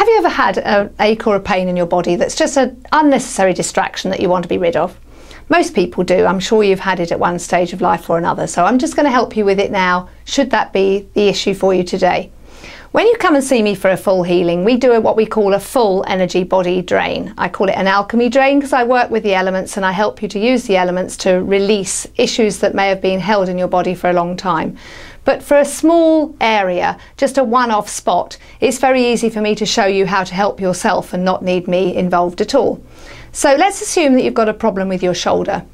Have you ever had an ache or a pain in your body that's just an unnecessary distraction that you want to be rid of? Most people do. I'm sure you've had it at one stage of life or another, so I'm just going to help you with it now, should that be the issue for you today. When you come and see me for a full healing, we do what we call a full energy body drain. I call it an alchemy drain because I work with the elements and I help you to use the elements to release issues that may have been held in your body for a long time. But for a small area, just a one-off spot, it's very easy for me to show you how to help yourself and not need me involved at all. So let's assume that you've got a problem with your shoulder.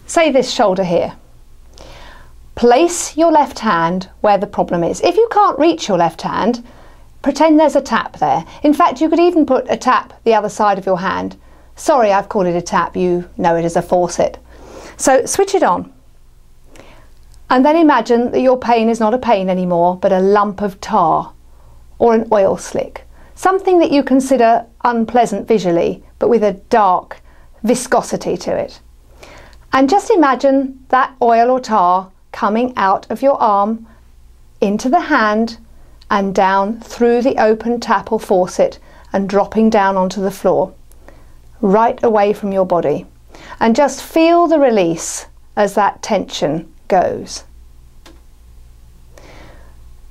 Say this shoulder here. Place your left hand where the problem is. If you can't reach your left hand, pretend there's a tap there. In fact, you could even put a tap the other side of your hand. Sorry, I've called it a tap. You know it as a faucet. So switch it on. And then imagine that your pain is not a pain anymore, but a lump of tar or an oil slick. Something that you consider unpleasant visually, but with a dark viscosity to it. And just imagine that oil or tar coming out of your arm, into the hand, and down through the open tap or faucet and dropping down onto the floor, right away from your body. And just feel the release as that tension goes.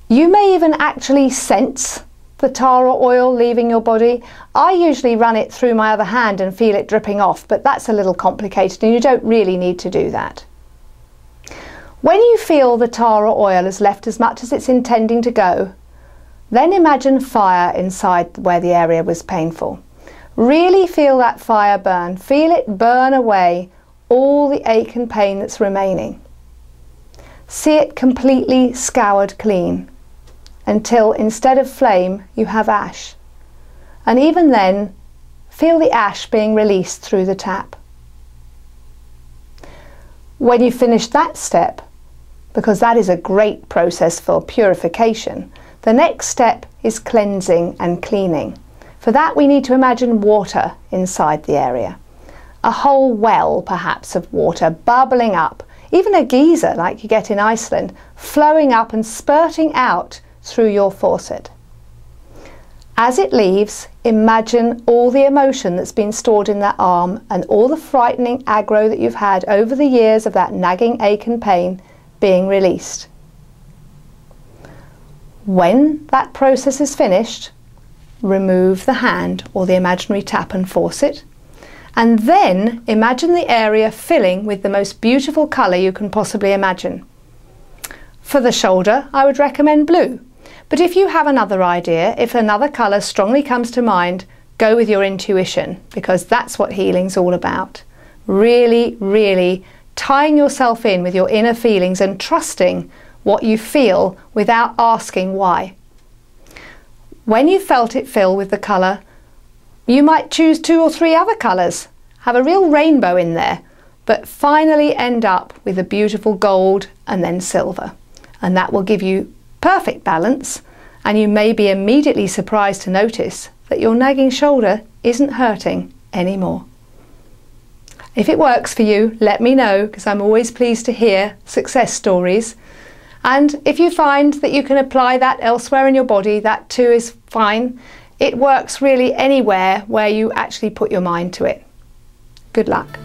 You may even actually sense the tar or oil leaving your body. I usually run it through my other hand and feel it dripping off, but that's a little complicated and you don't really need to do that. When you feel the tar or oil has left as much as it's intending to go, then imagine fire inside where the area was painful. Really feel that fire burn. Feel it burn away all the ache and pain that's remaining. See it completely scoured clean until instead of flame you have ash. And even then, feel the ash being released through the tap. When you finish that step, because that is a great process for purification, the next step is cleansing and cleaning. For that we need to imagine water inside the area. A whole well perhaps of water bubbling up, even a geyser like you get in Iceland, flowing up and spurting out through your faucet. As it leaves, imagine all the emotion that's been stored in that arm and all the frightening aggro that you've had over the years of that nagging ache and pain being released. When that process is finished, remove the hand or the imaginary tap and faucet, and then imagine the area filling with the most beautiful colour you can possibly imagine. For the shoulder, I would recommend blue, but if you have another idea, if another colour strongly comes to mind, go with your intuition, because that's what healing's all about. Really, really tying yourself in with your inner feelings and trusting what you feel without asking why. When you felt it fill with the colour, you might choose 2 or 3 other colours, have a real rainbow in there, but finally end up with a beautiful gold and then silver. And that will give you perfect balance, and you may be immediately surprised to notice that your nagging shoulder isn't hurting anymore. If it works for you, let me know, because I'm always pleased to hear success stories. And if you find that you can apply that elsewhere in your body, that too is fine. It works really anywhere where you actually put your mind to it. Good luck.